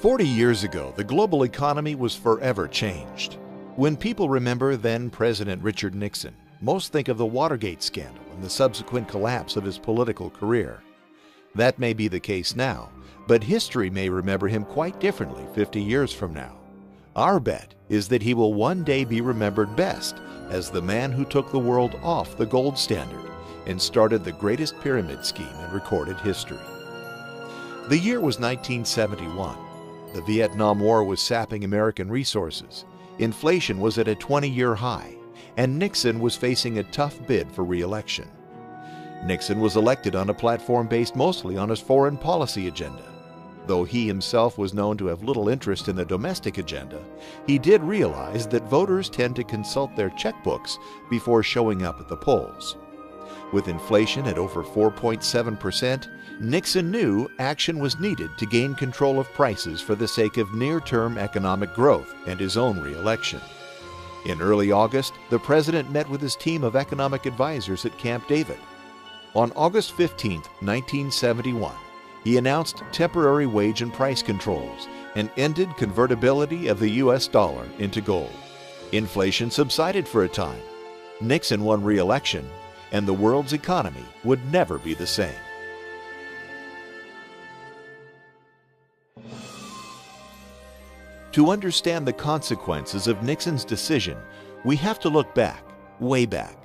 40 years ago, the global economy was forever changed. When people remember then-President Richard Nixon, most think of the Watergate scandal and the subsequent collapse of his political career. That may be the case now, but history may remember him quite differently 50 years from now. Our bet is that he will one day be remembered best as the man who took the world off the gold standard and started the greatest pyramid scheme in recorded history. The year was 1971. The Vietnam War was sapping American resources. Inflation was at a 20-year high, and Nixon was facing a tough bid for re-election. Nixon was elected on a platform based mostly on his foreign policy agenda. Though he himself was known to have little interest in the domestic agenda, he did realize that voters tend to consult their checkbooks before showing up at the polls. With inflation at over 4.7%, Nixon knew action was needed to gain control of prices for the sake of near-term economic growth and his own re-election. In early August, the president met with his team of economic advisors at Camp David. On August 15, 1971, he announced temporary wage and price controls and ended convertibility of the U.S. dollar into gold. Inflation subsided for a time. Nixon won re-election, and the world's economy would never be the same. To understand the consequences of Nixon's decision, we have to look back, way back.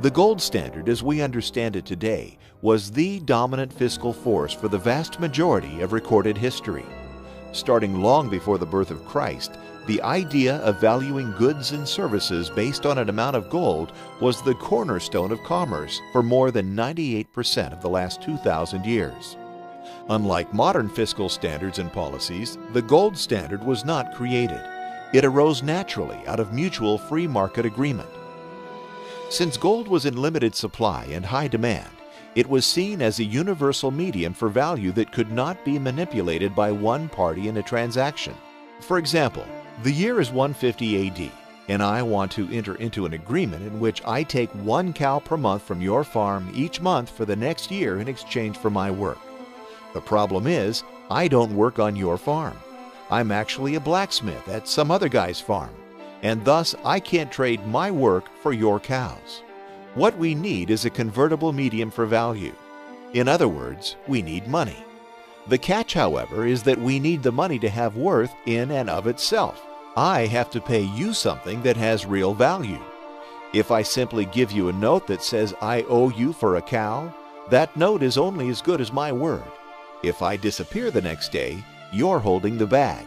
The gold standard, as we understand it today, was the dominant fiscal force for the vast majority of recorded history. Starting long before the birth of Christ, the idea of valuing goods and services based on an amount of gold was the cornerstone of commerce for more than 98% of the last 2,000 years. Unlike modern fiscal standards and policies, the gold standard was not created. It arose naturally out of mutual free market agreement. Since gold was in limited supply and high demand, it was seen as a universal medium for value that could not be manipulated by one party in a transaction. For example, the year is 150 AD, and I want to enter into an agreement in which I take 1 cow per month from your farm each month for the next year in exchange for my work. The problem is, I don't work on your farm. I'm actually a blacksmith at some other guy's farm, and thus I can't trade my work for your cows. What we need is a convertible medium for value. In other words, we need money. The catch, however, is that we need the money to have worth in and of itself. I have to pay you something that has real value. If I simply give you a note that says I owe you for a cow, that note is only as good as my word. If I disappear the next day, you're holding the bag.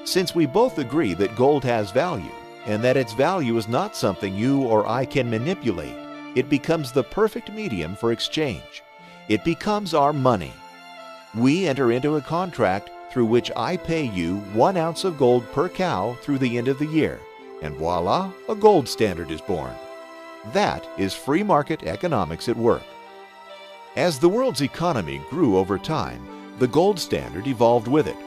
Since we both agree that gold has value, and that its value is not something you or I can manipulate, it becomes the perfect medium for exchange. It becomes our money. We enter into a contract through which I pay you 1 ounce of gold per cow through the end of the year, and voila, a gold standard is born. That is free market economics at work. As the world's economy grew over time, the gold standard evolved with it.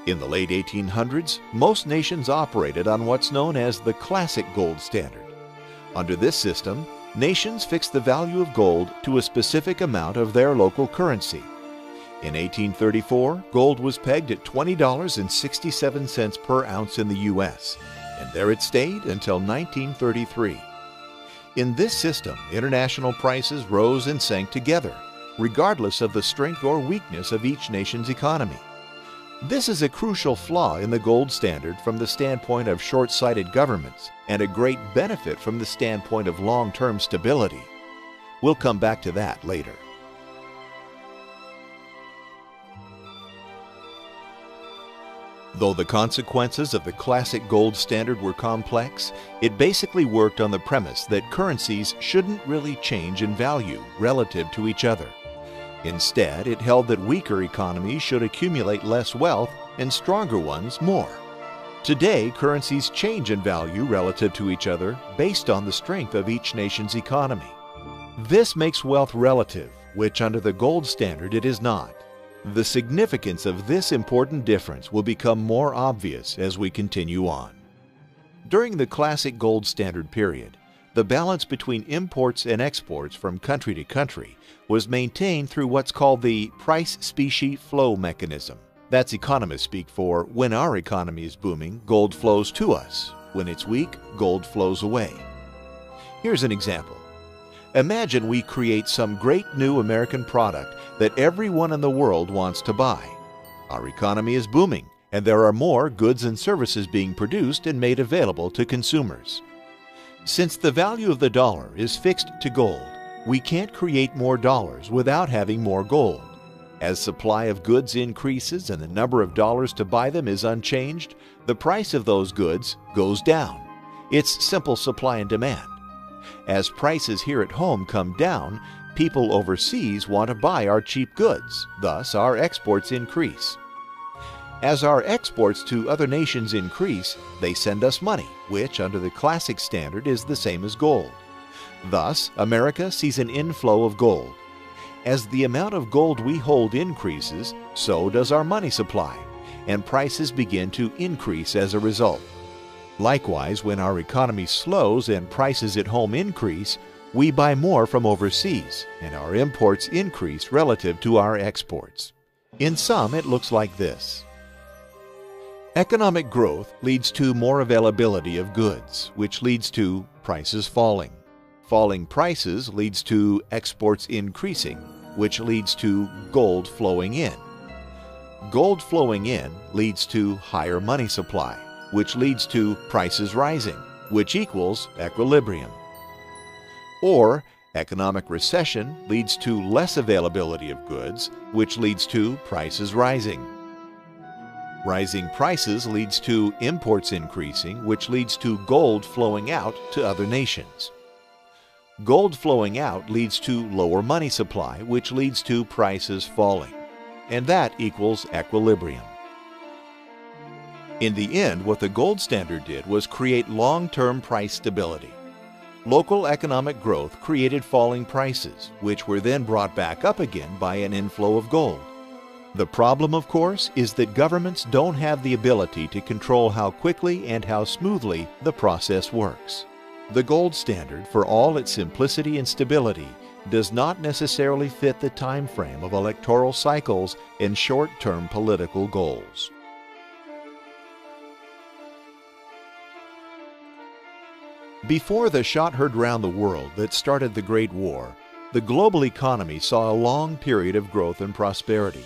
In the late 1800s, most nations operated on what's known as the classic gold standard. Under this system, nations fixed the value of gold to a specific amount of their local currency. In 1834, gold was pegged at $20.67 per ounce in the U.S., and there it stayed until 1933. In this system, international prices rose and sank together, regardless of the strength or weakness of each nation's economy. This is a crucial flaw in the gold standard from the standpoint of short-sighted governments, and a great benefit from the standpoint of long-term stability. We'll come back to that later. Though the consequences of the classic gold standard were complex, it basically worked on the premise that currencies shouldn't really change in value relative to each other. Instead, it held that weaker economies should accumulate less wealth and stronger ones more. Today, currencies change in value relative to each other based on the strength of each nation's economy. This makes wealth relative, which under the gold standard it is not. The significance of this important difference will become more obvious as we continue on. During the classic gold standard period, the balance between imports and exports from country to country was maintained through what's called the price-specie flow mechanism. That's economists speak for when our economy is booming, gold flows to us. When it's weak, gold flows away. Here's an example. Imagine we create some great new American product that everyone in the world wants to buy. Our economy is booming, and there are more goods and services being produced and made available to consumers. Since the value of the dollar is fixed to gold, we can't create more dollars without having more gold. As supply of goods increases and the number of dollars to buy them is unchanged, the price of those goods goes down. It's simple supply and demand. As prices here at home come down, people overseas want to buy our cheap goods. Thus, our exports increase. As our exports to other nations increase, they send us money, which under the classic standard is the same as gold. Thus, America sees an inflow of gold. As the amount of gold we hold increases, so does our money supply, and prices begin to increase as a result. Likewise, when our economy slows and prices at home increase, we buy more from overseas, and our imports increase relative to our exports. In sum, it looks like this. Economic growth leads to more availability of goods, which leads to prices falling. Falling prices leads to exports increasing, which leads to gold flowing in. Gold flowing in leads to higher money supply, which leads to prices rising, which equals equilibrium. Or economic recession leads to less availability of goods, which leads to prices rising. Rising prices leads to imports increasing, which leads to gold flowing out to other nations. Gold flowing out leads to lower money supply, which leads to prices falling. And that equals equilibrium. In the end, what the gold standard did was create long-term price stability. Local economic growth created falling prices, which were then brought back up again by an inflow of gold. The problem, of course, is that governments don't have the ability to control how quickly and how smoothly the process works. The gold standard, for all its simplicity and stability, does not necessarily fit the time frame of electoral cycles and short-term political goals. Before the shot heard round the world that started the Great War, the global economy saw a long period of growth and prosperity.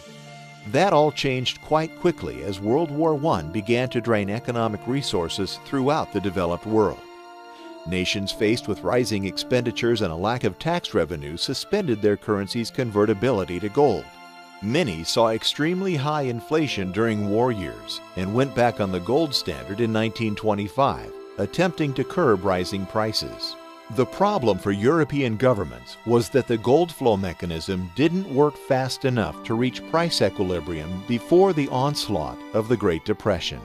That all changed quite quickly as World War I began to drain economic resources throughout the developed world. Nations faced with rising expenditures and a lack of tax revenue suspended their currency's convertibility to gold. Many saw extremely high inflation during war years and went back on the gold standard in 1925, attempting to curb rising prices. The problem for European governments was that the gold flow mechanism didn't work fast enough to reach price equilibrium before the onslaught of the Great Depression.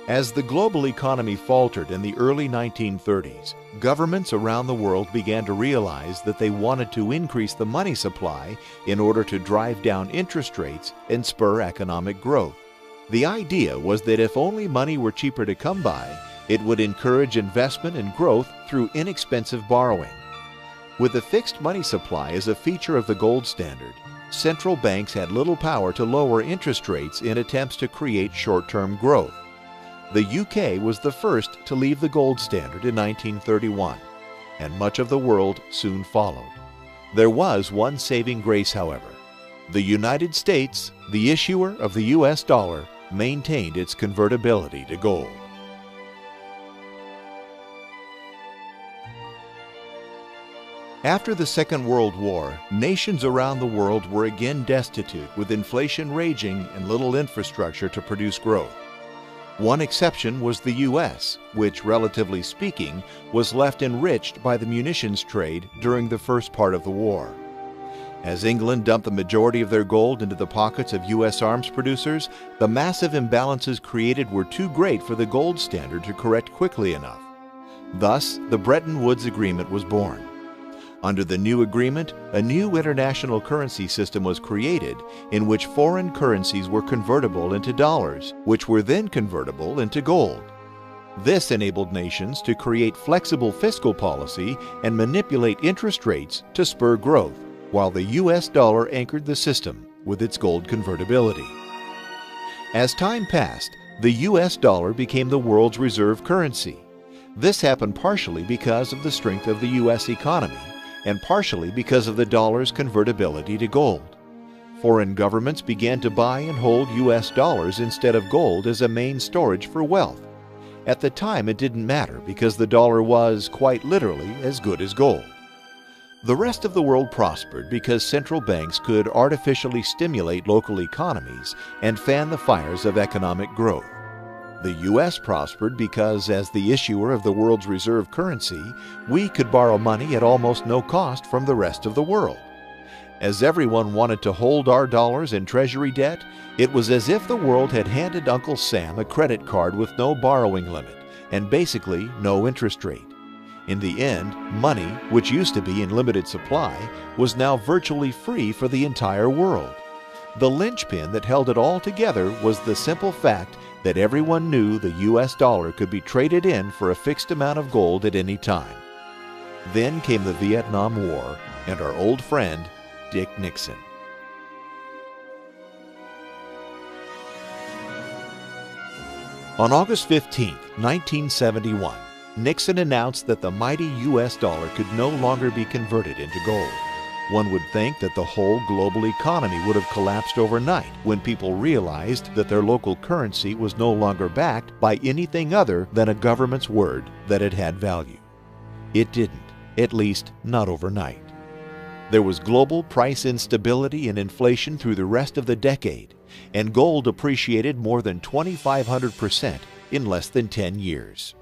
As the global economy faltered in the early 1930s, governments around the world began to realize that they wanted to increase the money supply in order to drive down interest rates and spur economic growth. The idea was that if only money were cheaper to come by, it would encourage investment and growth through inexpensive borrowing. With the fixed money supply as a feature of the gold standard, central banks had little power to lower interest rates in attempts to create short-term growth. The UK was the first to leave the gold standard in 1931, and much of the world soon followed. There was one saving grace, however. The United States, the issuer of the US dollar, maintained its convertibility to gold. After the Second World War, nations around the world were again destitute, with inflation raging and little infrastructure to produce growth. One exception was the U.S., which, relatively speaking, was left enriched by the munitions trade during the first part of the war. As England dumped the majority of their gold into the pockets of U.S. arms producers, the massive imbalances created were too great for the gold standard to correct quickly enough. Thus, the Bretton Woods Agreement was born. Under the new agreement, a new international currency system was created in which foreign currencies were convertible into dollars, which were then convertible into gold. This enabled nations to create flexible fiscal policy and manipulate interest rates to spur growth, while the US dollar anchored the system with its gold convertibility. As time passed, the US dollar became the world's reserve currency. This happened partially because of the strength of the US economy and partially because of the dollar's convertibility to gold. Foreign governments began to buy and hold US dollars instead of gold as a main storage for wealth. At the time, it didn't matter because the dollar was, quite literally, as good as gold. The rest of the world prospered because central banks could artificially stimulate local economies and fan the fires of economic growth. The U.S. prospered because, as the issuer of the world's reserve currency, we could borrow money at almost no cost from the rest of the world. As everyone wanted to hold our dollars in treasury debt, it was as if the world had handed Uncle Sam a credit card with no borrowing limit and basically no interest rate. In the end, money, which used to be in limited supply, was now virtually free for the entire world. The linchpin that held it all together was the simple fact that everyone knew the US dollar could be traded in for a fixed amount of gold at any time. Then came the Vietnam War and our old friend, Dick Nixon. On August 15, 1971, Nixon announced that the mighty US dollar could no longer be converted into gold. One would think that the whole global economy would have collapsed overnight when people realized that their local currency was no longer backed by anything other than a government's word that it had value. It didn't, at least not overnight. There was global price instability and inflation through the rest of the decade, and gold appreciated more than 2,500% in less than 10 years.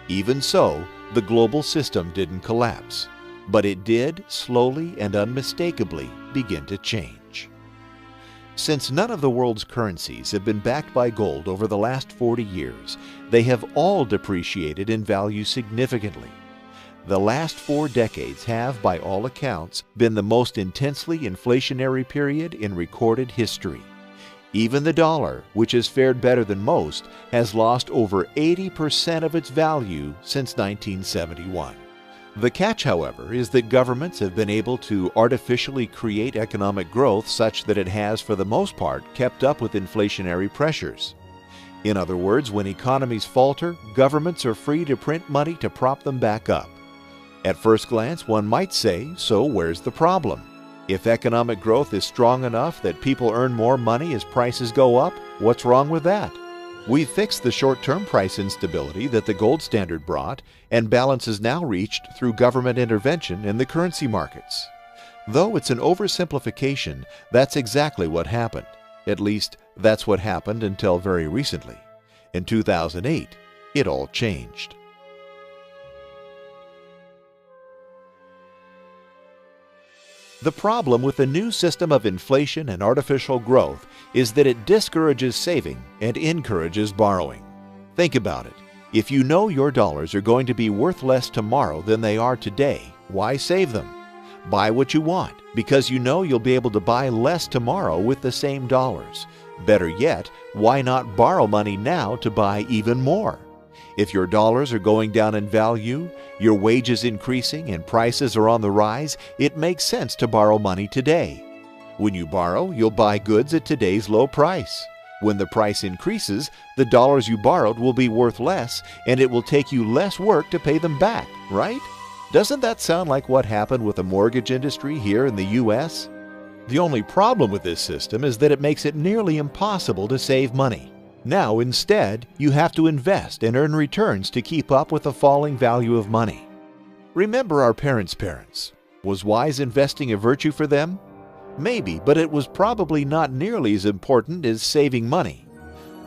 Even so, the global system didn't collapse, but it did slowly and unmistakably begin to change. Since none of the world's currencies have been backed by gold over the last 40 years, they have all depreciated in value significantly. The last 4 decades have, by all accounts, been the most intensely inflationary period in recorded history. Even the dollar, which has fared better than most, has lost over 80% of its value since 1971. The catch, however, is that governments have been able to artificially create economic growth such that it has, for the most part, kept up with inflationary pressures. In other words, when economies falter, governments are free to print money to prop them back up. At first glance, one might say, so where's the problem? If economic growth is strong enough that people earn more money as prices go up, what's wrong with that? We've fixed the short-term price instability that the gold standard brought, and balance is now reached through government intervention in the currency markets. Though it's an oversimplification, that's exactly what happened. At least, that's what happened until very recently. In 2008, it all changed. The problem with the new system of inflation and artificial growth is that it discourages saving and encourages borrowing. Think about it. If you know your dollars are going to be worth less tomorrow than they are today, why save them? Buy what you want because you know you'll be able to buy less tomorrow with the same dollars. Better yet, why not borrow money now to buy even more? If your dollars are going down in value, your wages increasing, and prices are on the rise, it makes sense to borrow money today. When you borrow, you'll buy goods at today's low price. When the price increases, the dollars you borrowed will be worth less, and it will take you less work to pay them back, right? Doesn't that sound like what happened with the mortgage industry here in the U.S.? The only problem with this system is that it makes it nearly impossible to save money. Now, instead, you have to invest and earn returns to keep up with the falling value of money. Remember our parents' parents. Was wise investing a virtue for them? Maybe, but it was probably not nearly as important as saving money.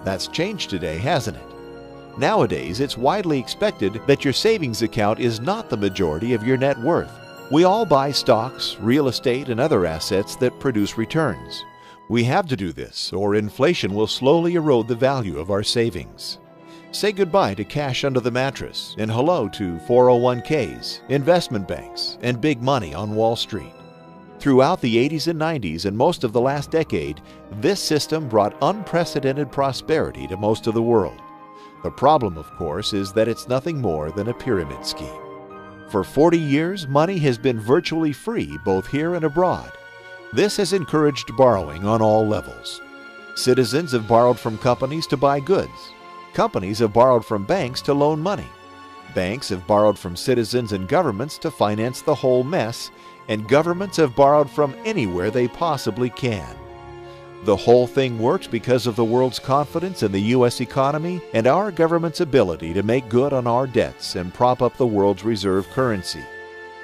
That's changed today, hasn't it? Nowadays, it's widely expected that your savings account is not the majority of your net worth. We all buy stocks, real estate, and other assets that produce returns. We have to do this, or inflation will slowly erode the value of our savings. Say goodbye to cash under the mattress and hello to 401ks, investment banks, and big money on Wall Street. Throughout the 80s and 90s and most of the last decade, this system brought unprecedented prosperity to most of the world. The problem, of course, is that it's nothing more than a pyramid scheme. For 40 years, money has been virtually free both here and abroad. This has encouraged borrowing on all levels. Citizens have borrowed from companies to buy goods. Companies have borrowed from banks to loan money. Banks have borrowed from citizens and governments to finance the whole mess, and governments have borrowed from anywhere they possibly can. The whole thing worked because of the world's confidence in the U.S. economy and our government's ability to make good on our debts and prop up the world's reserve currency.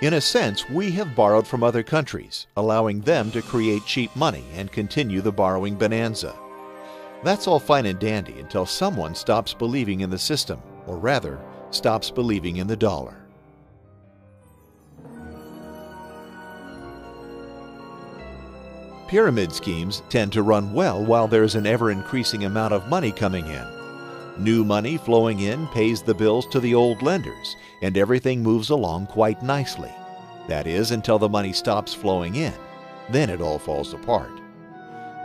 In a sense, we have borrowed from other countries, allowing them to create cheap money and continue the borrowing bonanza. That's all fine and dandy until someone stops believing in the system, or rather, stops believing in the dollar. Pyramid schemes tend to run well while there's an ever-increasing amount of money coming in. New money flowing in pays the bills to the old lenders, and everything moves along quite nicely. That is, until the money stops flowing in. Then it all falls apart.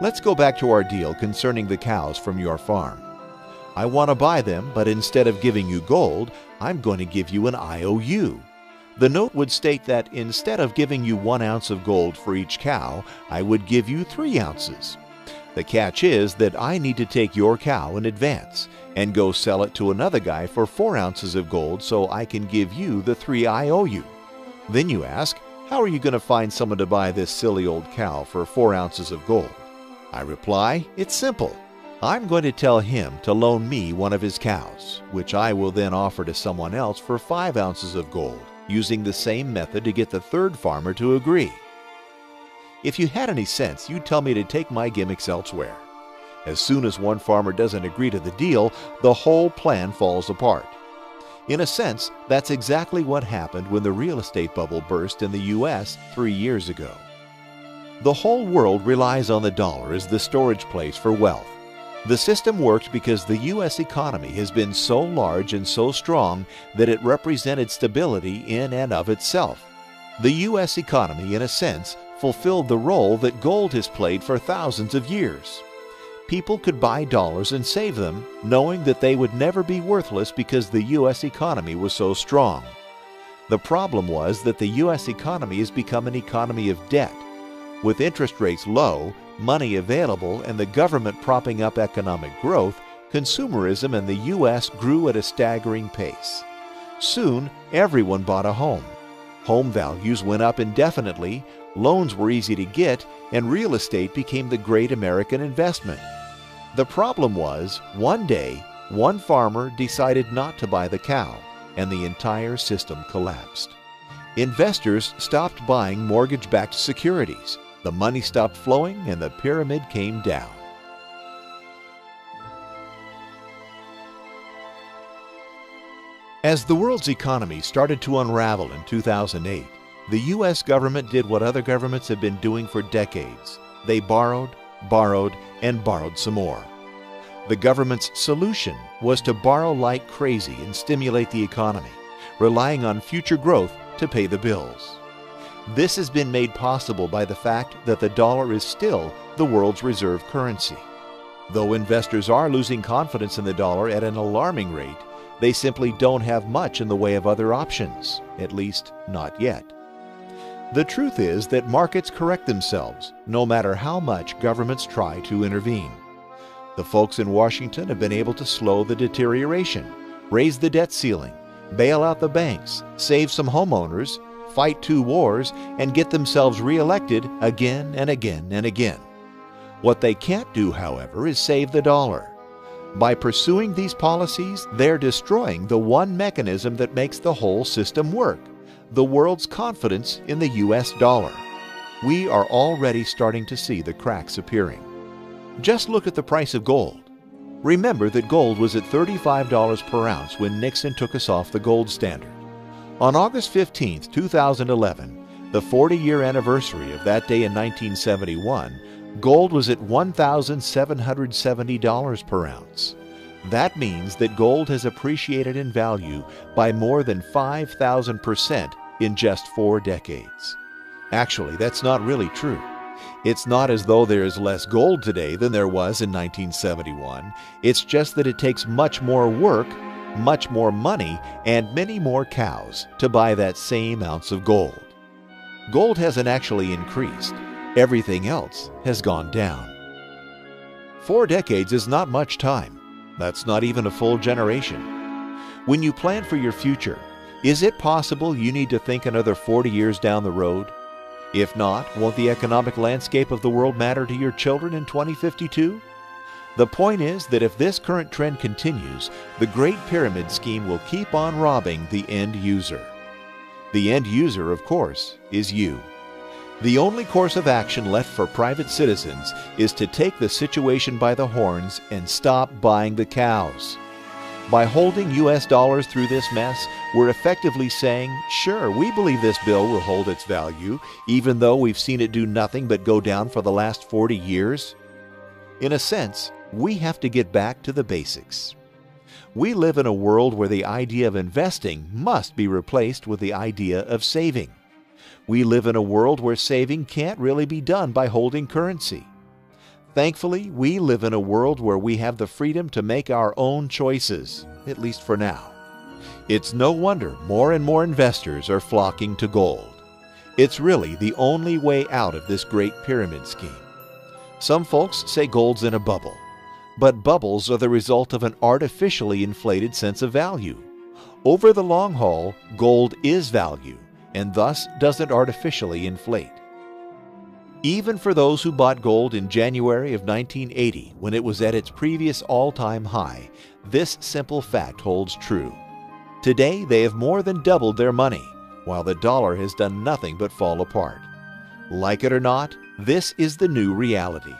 Let's go back to our deal concerning the cows from your farm. I want to buy them, but instead of giving you gold, I'm going to give you an IOU. The note would state that instead of giving you 1 ounce of gold for each cow, I would give you 3 ounces. The catch is that I need to take your cow in advance and go sell it to another guy for 4 ounces of gold so I can give you the 3 I owe you. Then you ask, how are you going to find someone to buy this silly old cow for 4 ounces of gold? I reply, it's simple. I'm going to tell him to loan me one of his cows, which I will then offer to someone else for 5 ounces of gold, using the same method to get the third farmer to agree. If you had any sense, you'd tell me to take my gimmicks elsewhere. As soon as one farmer doesn't agree to the deal, the whole plan falls apart. In a sense, that's exactly what happened when the real estate bubble burst in the U.S. 3 years ago. The whole world relies on the dollar as the storage place for wealth. The system worked because the U.S. economy has been so large and so strong that it represented stability in and of itself. The U.S. economy, in a sense, fulfilled the role that gold has played for thousands of years. People could buy dollars and save them, knowing that they would never be worthless because the U.S. economy was so strong. The problem was that the U.S. economy has become an economy of debt. With interest rates low, money available, and the government propping up economic growth, consumerism in the U.S. grew at a staggering pace. Soon, everyone bought a home. Home values went up indefinitely, loans were easy to get, and real estate became the great American investment. The problem was, one day, one farmer decided not to buy the cow, and the entire system collapsed. Investors stopped buying mortgage-backed securities. The money stopped flowing and the pyramid came down. As the world's economy started to unravel in 2008, the U.S. government did what other governments have been doing for decades. They borrowed, and borrowed some more. The government's solution was to borrow like crazy and stimulate the economy, relying on future growth to pay the bills. This has been made possible by the fact that the dollar is still the world's reserve currency. Though investors are losing confidence in the dollar at an alarming rate, they simply don't have much in the way of other options, at least not yet. The truth is that markets correct themselves, no matter how much governments try to intervene. The folks in Washington have been able to slow the deterioration, raise the debt ceiling, bail out the banks, save some homeowners, fight 2 wars, and get themselves reelected again and again and again. What they can't do, however, is save the dollar. By pursuing these policies, they're destroying the one mechanism that makes the whole system work, the world's confidence in the U.S. dollar. We are already starting to see the cracks appearing. Just look at the price of gold. Remember that gold was at $35 per ounce when Nixon took us off the gold standard. On August 15, 2011, the 40-year anniversary of that day in 1971, gold was at $1,770 per ounce. That means that gold has appreciated in value by more than 5,000% in just 4 decades. Actually, that's not really true. It's not as though there is less gold today than there was in 1971. It's just that it takes much more work, much more money, and many more cows to buy that same ounce of gold. Gold hasn't actually increased. Everything else has gone down. 4 decades is not much time. That's not even a full generation. When you plan for your future, is it possible you need to think another 40 years down the road? If not, won't the economic landscape of the world matter to your children in 2052? The point is that if this current trend continues, the Great Pyramid scheme will keep on robbing the end user. The end user, of course, is you. The only course of action left for private citizens is to take the situation by the horns and stop buying the cows. By holding US dollars through this mess, we're effectively saying, sure, we believe this bill will hold its value, even though we've seen it do nothing but go down for the last 40 years. In a sense, we have to get back to the basics. We live in a world where the idea of investing must be replaced with the idea of saving. We live in a world where saving can't really be done by holding currency. Thankfully, we live in a world where we have the freedom to make our own choices, at least for now. It's no wonder more and more investors are flocking to gold. It's really the only way out of this Great Pyramid scheme. Some folks say gold's in a bubble, but bubbles are the result of an artificially inflated sense of value. Over the long haul, gold is value, and thus doesn't artificially inflate. Even for those who bought gold in January of 1980, when it was at its previous all-time high, this simple fact holds true. Today, they have more than doubled their money, while the dollar has done nothing but fall apart. Like it or not, this is the new reality.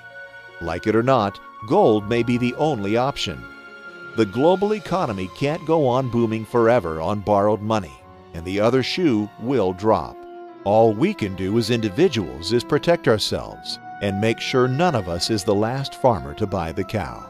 Like it or not, gold may be the only option. The global economy can't go on booming forever on borrowed money, and the other shoe will drop. All we can do as individuals is protect ourselves and make sure none of us is the last farmer to buy the cow.